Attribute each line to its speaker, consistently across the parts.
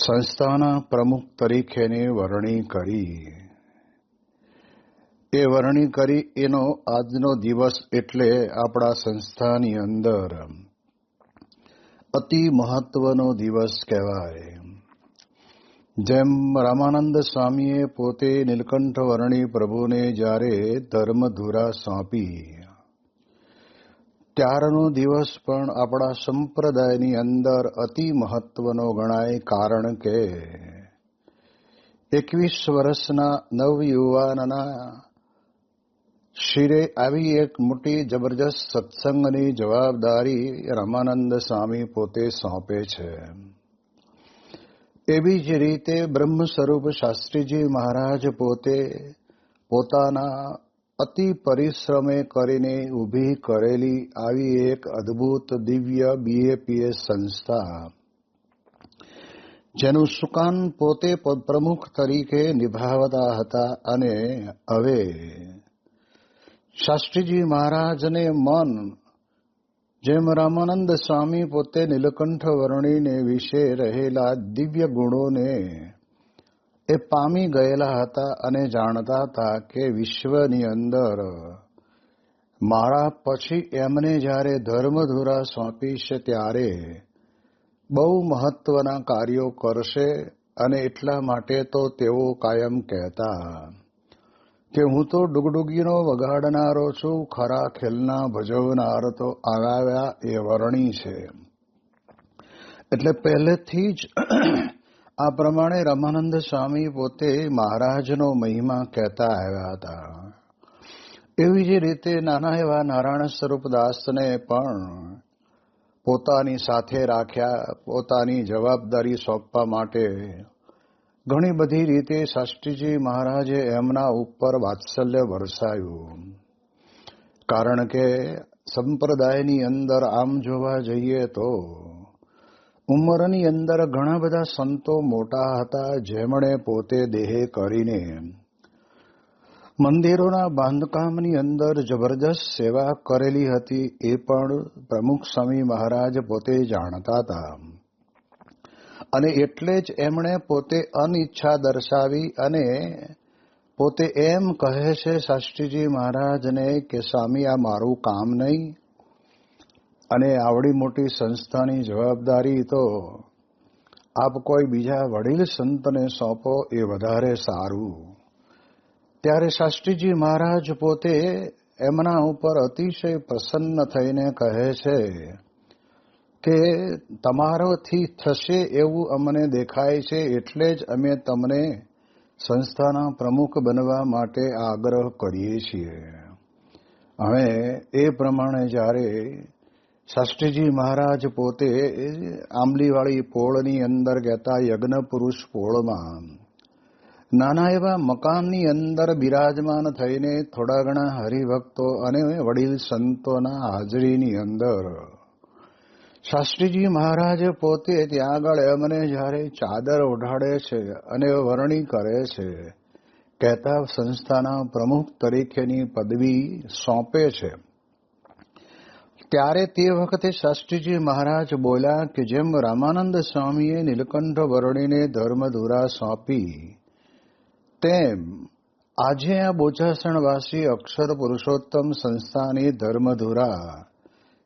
Speaker 1: સંસ્થાના પ્રમુખ તરીકેની વરણી કરી. એ વરણી કરી એનો આજનો દિવસ એટલે આપણા સંસ્થાની અંદર અતિ મહત્વનો દિવસ કહેવાય. જેમ રામાનંદ સ્વામીએ પોતે નીલકંઠ વર્ણી પ્રભુને જ્યારે ધર્મધુરા સોંપી, ત્યારનો દિવસ પણ આપણા સંપ્રદાયની અંદર અતિ મહત્વનો ગણાય. કારણ કે 21 વર્ષના નવયુવાનના શિરે આવી એક મોટી જબરજસ્ત સત્સંગની જવાબદારી રામાનંદ સ્વામી પોતે સોંપે છે. એવી જ રીતે બ્રહ્મ સ્વરૂપ શાસ્ત્રીજી મહારાજ પોતે પોતાના અતિ પરિશ્રમે કરીને ઊભી કરેલી આવી એક અદ્ભુત દિવ્ય BAPS સંસ્થા, જેનું સુકાન પોતે પ્રમુખ તરીકે નિભાવતા હતા. અને હવે શાસ્ત્રીજી મહારાજને મન જેમ રામાનંદ સ્વામી પોતે નીલકંઠ વર્ણીને વિશે રહેલા દિવ્ય ગુણોને એ પામી ગયેલા હતા અને જાણતા હતા કે વિશ્વની અંદર મારા પછી એમને જ્યારે ધર્મધુરા સોંપીશે ત્યારે બહુ મહત્વના કાર્યો કરશે. અને એટલા માટે તો તેઓ કાયમ કહેતા કે હું તો ડુગડુગીનો વગાડનારો છું, ખરા ખેલના ભજવનાર તો આવ્યા એ વર્ણી છે. એટલે પહેલેથી જ આ પ્રમાણે રામાનંદ સ્વામી પોતે મહારાજનો મહિમા કહેતા આવ્યા હતા. એવી જ રીતે નાના એવા નારાયણ સ્વરૂપદાસને પણ પોતાની સાથે રાખ્યા. પોતાની જવાબદારી સોંપવા માટે ઘણી બધી રીતે શાસ્ત્રીજી મહારાજે એમના ઉપર વાત્સલ્ય વરસાવ્યું. કારણ કે સંપ્રદાયની અંદર આમ જોવા જઈએ તો ઉંમરની અંદર ઘણા બધા સંતો મોટા હતા, જેમણે પોતે દેહે કરીને મંદિરોના બાંધકામની અંદર જબરજસ્ત સેવા કરેલી હતી. એ પણ પ્રમુખ સ્વામી મહારાજ પોતે જાણતા હતા. અને એટલે જ એમણે પોતે અનિચ્છા દર્શાવી અને પોતે એમ કહે છે શાસ્ત્રીજી મહારાજને કે સ્વામી આ મારું કામ નહીં, અને આવડી મોટી સંસ્થાની જવાબદારી તો આપ કોઈ બીજા વડીલ સંતને સોંપો એ વધારે સારું. ત્યારે શાસ્ત્રીજી મહારાજ પોતે એમના ઉપર અતિશય પ્રસન્ન થઈને કહે છે કે તમારાથી થશે એવું અમને દેખાય છે, એટલે જ અમે તમને સંસ્થાના પ્રમુખ બનવા માટે આગ્રહ કરીએ છીએ. હવે એ પ્રમાણે જ્યારે શાસ્ત્રીજી મહારાજ પોતે આંબલીવાળી પોળની અંદર કહેતા યજ્ઞ પુરુષ પોળમાં નાના એવા મકાનની અંદર બિરાજમાન થઈને થોડા ઘણા હરિભક્તો અને વડીલ સંતોના હાજરીની અંદર શાસ્ત્રીજી મહારાજ પોતે ત્યાં આગળ એમને જ્યારે ચાદર ઓઢાડે છે અને વરણી કરે છે, કહેતા સંસ્થાના પ્રમુખ તરીકેની પદવી સોંપે છે, ત્યારે તે વખતે શાસ્ત્રીજી મહારાજ બોલ્યા કે જેમ રામાનંદ સ્વામીએ નીલકંઠ વર્ણીને ધર્મધુરા સોંપી, તેમ આજે આ બોચાસણવાસી અક્ષર પુરુષોત્તમ સંસ્થાની ધર્મધુરા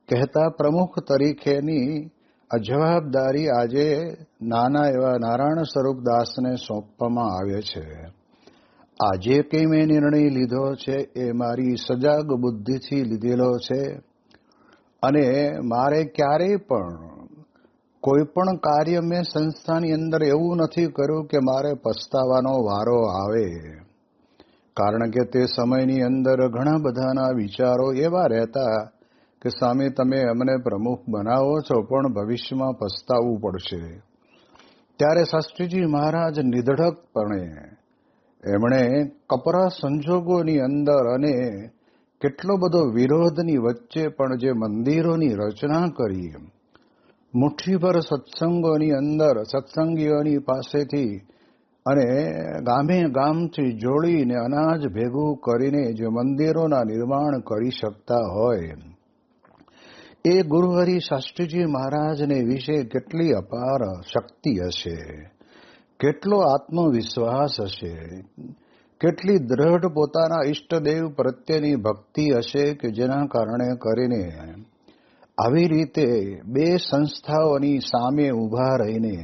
Speaker 1: કહેતા પ્રમુખ તરીકેની આ જવાબદારી આજે નાના એવા નારાયણ સ્વરૂપદાસને સોંપવામાં આવે છે. આજે કંઈ મેં નિર્ણય લીધો છે એ મારી સજાગ બુદ્ધિથી લીધેલો છે, અને મારે ક્યારેય પણ કોઈ પણ કાર્ય મેં સંસ્થાની અંદર એવું નથી કર્યું કે મારે પસ્તાવાનો વારો આવે. કારણ કે તે સમયની અંદર ઘણા બધાના વિચારો એવા રહેતા કે સ્વામી તમે અમને પ્રમુખ બનાવો છો પણ ભવિષ્યમાં પસ્તાવવું પડશે. ત્યારે શાસ્ત્રીજી મહારાજ નિધડકપણે એમણે કપરા સંજોગોની અંદર અને કેટલો બધો વિરોધની વચ્ચે પણ જે મંદિરોની રચના કરી, મુઠ્ઠીભર સત્સંગોની અંદર સત્સંગીઓની પાસેથી અને ગામે ગામથી જોડીને અનાજ ભેગું કરીને જે મંદિરોના નિર્માણ કરી શકતા હોય, એ ગુરુહરિ શાસ્ત્રીજી મહારાજને વિશે કેટલી અપાર શક્તિ હશે. કેટલો આત્મવિશ્વાસ હશે, કેટલી દ્રઢ પોતાના ઈષ્ટદેવ પ્રત્યેની ભક્તિ હશે કે જેના કારણે કરીને આવી રીતે બે સંસ્થાઓની સામે ઊભા રહીને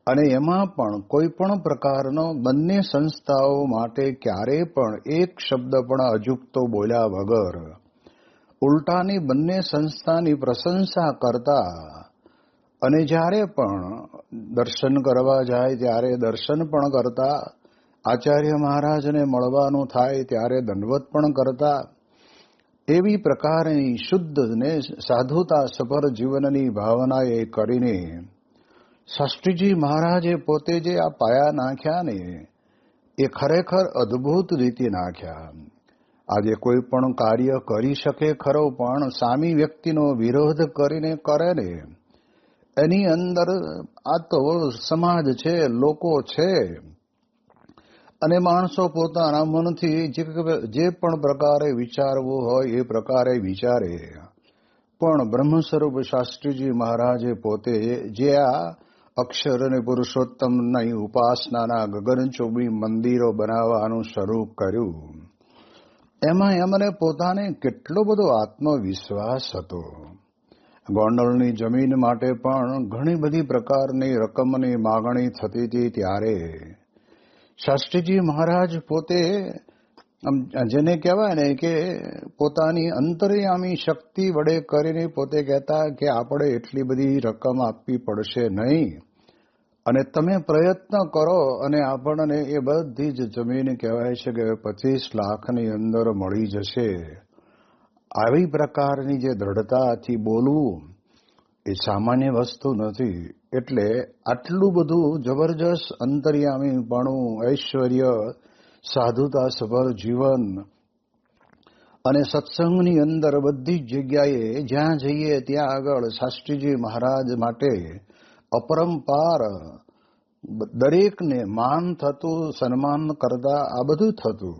Speaker 1: અને એમાં પણ કોઈ પણ પ્રકારનો બંને સંસ્થાઓ માટે ક્યારેય પણ એક શબ્દ પણ અજુકતો બોલ્યા વગર ઉલટાની બંને સંસ્થાની પ્રશંસા કરતા અને જ્યારે પણ દર્શન કરવા જાય ત્યારે દર્શન પણ કરતા, આચાર્ય મહારાજને મળવાનું થાય ત્યારે દંડવત પણ કરતા, એવી પ્રકારની શુદ્ધ ને સાધુતા સભર જીવનની ભાવના એ કરીને શાસ્ત્રીજી મહારાજે પોતે જે આ પાયા નાખ્યા ને એ ખરેખર અદ્ભુત રીતે નાખ્યા. આજે કોઈ પણ કાર્ય કરી શકે ખરો, પણ સામી વ્યક્તિનો વિરોધ કરીને કરે ને એની અંદર આ તો સમાજ છે, લોકો છે અને માણસો પોતાના મનથી જે પણ પ્રકારે વિચારવું હોય એ પ્રકારે વિચારે. પણ બ્રહ્મ સ્વરૂપ શાસ્ત્રીજી મહારાજે પોતે જે આ અક્ષર અને પુરુષોત્તમની ઉપાસનાના ગગનચુંબી મંદિરો બનાવવાનું શરૂ કર્યું, એમાં એમને પોતાને કેટલો બધો આત્મવિશ્વાસ હતો. ગોંડલની જમીન માટે પણ ઘણી બધી પ્રકારની રકમની માગણી થતી હતી. ત્યારે શાસ્ત્રીજી મહારાજ પોતે જેને કહેવાય ને કે પોતાની અંતર્યામી શક્તિ વડે કરીને પોતે કહેતા કે આપણે એટલી બધી રકમ આપવી પડશે નહીં અને તમે પ્રયત્ન કરો અને આપણને એ બધી જ જમીન કહેવાય છે કે 25 લાખની અંદર મળી જશે. આવી પ્રકારની જે દ્રઢતાથી બોલવું એ સામાન્ય વસ્તુ નથી. એટલે આટલું બધું જબરજસ્ત અંતર્યામીપણું, ઐશ્વર્ય, સાધુતા સભર જીવન અને સત્સંગની અંદર બધી જ જગ્યાએ જ્યાં જઈએ ત્યાં આગળ શાસ્ત્રીજી મહારાજ માટે અપરંપાર દરેકને માન થતું, સન્માન કરતા, આ બધું થતું.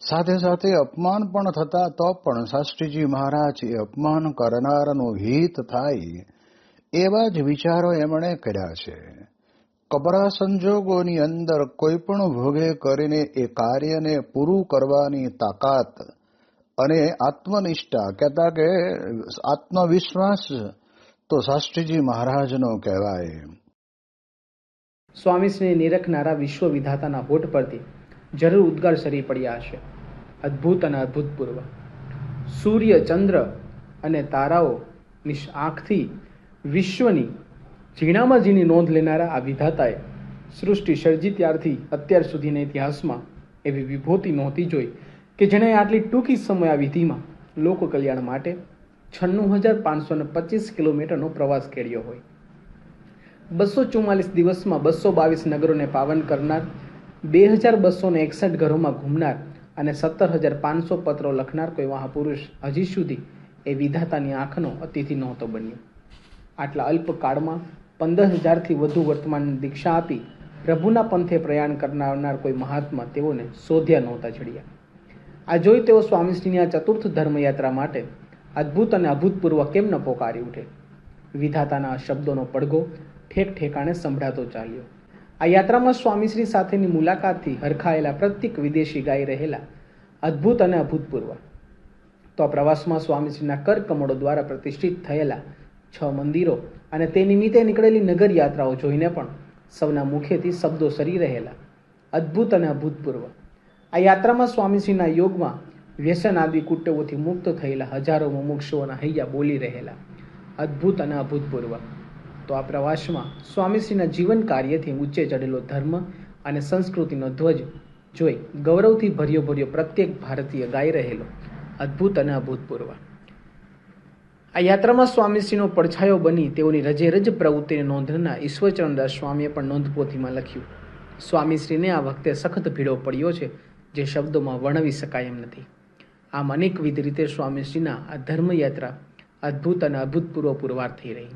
Speaker 1: સાથે સાથે અપમાન પણ થતા તો પણ શાસ્ત્રીજી મહારાજ એ અપમાન કરનારનું હિત થાય એવા જ વિચારો એમણે કર્યા છે. કપરા સંજોગોની અંદર કોઈ પણ ભોગે કરીને એ કાર્યને પૂરું કરવાની તાકાત અને આત્મનિષ્ઠા, કહેતા કે આત્મવિશ્વાસ તો શાસ્ત્રીજી મહારાજનો કહેવાય.
Speaker 2: સ્વામીશ્રીને નિરખનારા વિશ્વ વિધાતાના હોઠ પરથી જરૂર ઉદ્ગાર સરી પડ્યા હશે. અદ્ભુત અને અભૂતપૂર્વ. સૂર્ય, ચંદ્ર અને તારાઓ આંખથી વિશ્વની ઝીણામાં ઝીણી નોંધ લેનારા આ વિધાતાએ સૃષ્ટિ સર્જી ત્યારથી અત્યાર સુધીના ઇતિહાસમાં એવી વિભૂતિ નહોતી જોઈ કે જેણે આટલી ટૂંકી સમય આ વિધિમાં લોક કલ્યાણ માટે 96,525 કિલોમીટરનો પ્રવાસ કર્યો હોય. 244 દિવસમાં 222 નગરોને પાવન કરનાર, 2,261 ઘરોમાં ઘૂમનાર અને 17,500 પત્રો લખનાર કોઈ મહાપુરુષ હજી સુધી એ વિધાતાની આંખનો અતિથિ નહોતો બન્યો. આટલા અલ્પ કાળમાં 15,000થી વધુ વર્તમાન દીક્ષા આપી પ્રભુના પંથે પ્રયાણ કરનાર કોઈ મહાત્મા તેઓને શોધ્યા નહોતા ચડ્યા. આ જોઈ તેઓ સ્વામીશ્રીની આ ચતુર્થ ધર્મયાત્રા માટે અદ્ભુત અને અભૂતપૂર્વ કેમ ન પોકારી ઉઠે. વિધાતાના શબ્દોનો પડઘો ઠેક ઠેકાણે સંભળાતો ચાલ્યો. આ યાત્રામાં સ્વામીશ્રી સાથેની મુલાકાતથી હરખાયેલા પ્રત્યેક વિદેશી ગાઈ રહેલા અદ્ભુત અને અભૂતપૂર્વ. તો આ પ્રવાસમાં સ્વામીશ્રીના કરકમળો દ્વારા પ્રતિષ્ઠિત થયેલા 6 મંદિરો અને તે નિમિત્તે નીકળેલી નગર યાત્રાઓ જોઈને પણ સૌના મુખેથી શબ્દો સરી રહેલા અદ્ભુત અને અભૂતપૂર્વ. આ યાત્રામાં સ્વામીશ્રીના યોગમાં વ્યસન આદિ કુટેવોથી મુક્ત થયેલા હજારો મુમુક્ષુઓના હૈયા બોલી રહેલા અદ્ભુત અને અભૂતપૂર્વ. તો આ પ્રવાસમાં સ્વામીશ્રીના જીવન કાર્યથી ઊંચે ચડેલો ધર્મ અને સંસ્કૃતિનો ધ્વજ જોઈ ગૌરવથી ભર્યો પ્રત્યેક ભારતીય ગાઈ રહેલો અદ્ભુત અને અભૂતપૂર્વ. આ યાત્રામાં સ્વામીશ્રીનો પડછાયો બની તેઓની રજેરજ પ્રવૃત્તિને નોંધના ઈશ્વરચરણદાસ સ્વામીએ પણ નોંધપોથીમાં લખ્યું. સ્વામીશ્રીને આ વખતે સખત ભીડો પડ્યો છે, જે શબ્દોમાં વર્ણવી શકાય એમ નથી. આમ અનેકવિધ રીતે સ્વામીશ્રીના આ ધર્મયાત્રા અદ્ભુત અને અભૂતપૂર્વ પુરવાર થઈ રહી.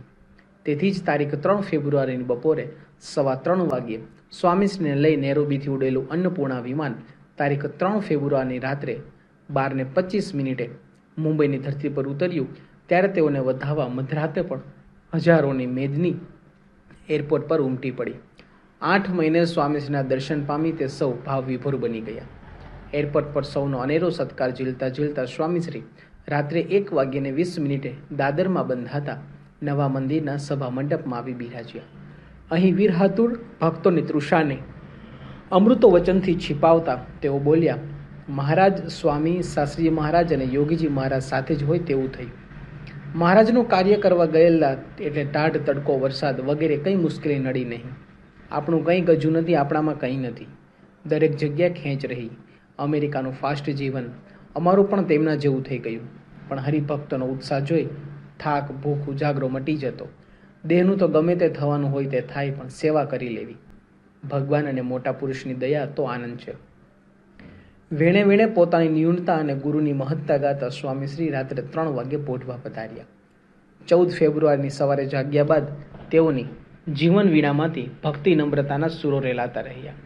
Speaker 2: તેથી જ તારીખ 3 ફેબ્રુઆરીની બપોરે 3:15 વાગ્યે સ્વામીશ્રીને લઈ નેરોબીથી ઉડેલું અન્નપૂર્ણા વિમાન તારીખ 3 ફેબ્રુઆરીની રાત્રે 12:25 મુંબઈની ધરતી પર ઉતર્યું. ત્યારે તેઓને વધાવવા મધરાતે પણ હજારોની મેદની એરપોર્ટ પર ઉમટી પડી. 8 મહિને સ્વામીશ્રીના દર્શન પામી તે સૌ ભાવ વિભોર બની ગયા. એરપોર્ટ પર સૌનો અનેરો સત્કાર ઝીલતા ઝીલતા સ્વામીશ્રી રાત્રે 1:20 દાદરમાં બંધાતા નવા મંદિરના સભા મંડપમાં આવી બિરાજ્યા. અહીં વીરહાતુર ભક્તોની તૃષાને અમૃતો વચનથી छिपावता તેઓ બોલ્યા, મહારાજ, સ્વામી, શાસ્ત્રીજી મહારાજ અને યોગીજી મહારાજ સાથે જ હોય તેવું થયું. મહારાજનું કાર્ય કરવા ગયેલા એટલે ટાઢ, તડકો, વરસાદ વગેરે કંઈ મુશ્કેલી નડી નહીં. આપણું કંઈ ગજું નથી, આપણામાં કંઈ નથી. દરેક જગ્યા ખેંચ રહી. અમેરિકાનું ફાસ્ટ જીવન અમારું પણ તેમના જેવું થઈ ગયું. પણ હરિભક્તોનો ઉત્સાહ જોઈ થાક, ભૂખ, ઉજાગરો મટી જતો. દેહનું તો ગમે તે થવાનું હોય તે થાય, પણ સેવા કરી લેવી. ભગવાન અને મોટા પુરુષની દયા તો આનંદ છે. વેણે વેણે પોતાની ન્યૂનતા અને ગુરુની મહત્તા ગાતા સ્વામીશ્રી રાત્રે 3 વાગે પોઢવા પધાર્યા. 14 ફેબ્રુઆરીની સવારે જાગ્યા બાદ તેઓની જીવન વીણામાંથી ભક્તિ નમ્રતાના સુરો રેલાતા રહ્યા.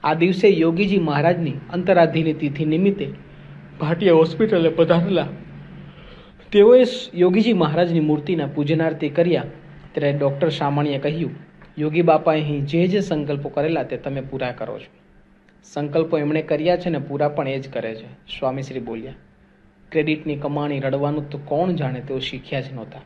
Speaker 2: આ દિવસે યોગીજી મહારાજની અંતરાધીની તિથિ નિમિત્તે ભાટિયા હોસ્પિટલે પધારેલા તેઓએ યોગીજી મહારાજની મૂર્તિના પૂજનાર્થી કર્યા. ત્યારે ડૉક્ટર સામાણીએ કહ્યું, યોગી બાપાએ અહીં જે સંકલ્પો કરેલા તે તમે પૂરા કરો છો. સંકલ્પો એમણે કર્યા છે ને પૂરા પણ એ જ કરે છે. સ્વામીશ્રી બોલ્યા, ક્રેડિટની કમાણી રડવાનું તો કોણ જાણે, તેઓ શીખ્યા જ નહોતા.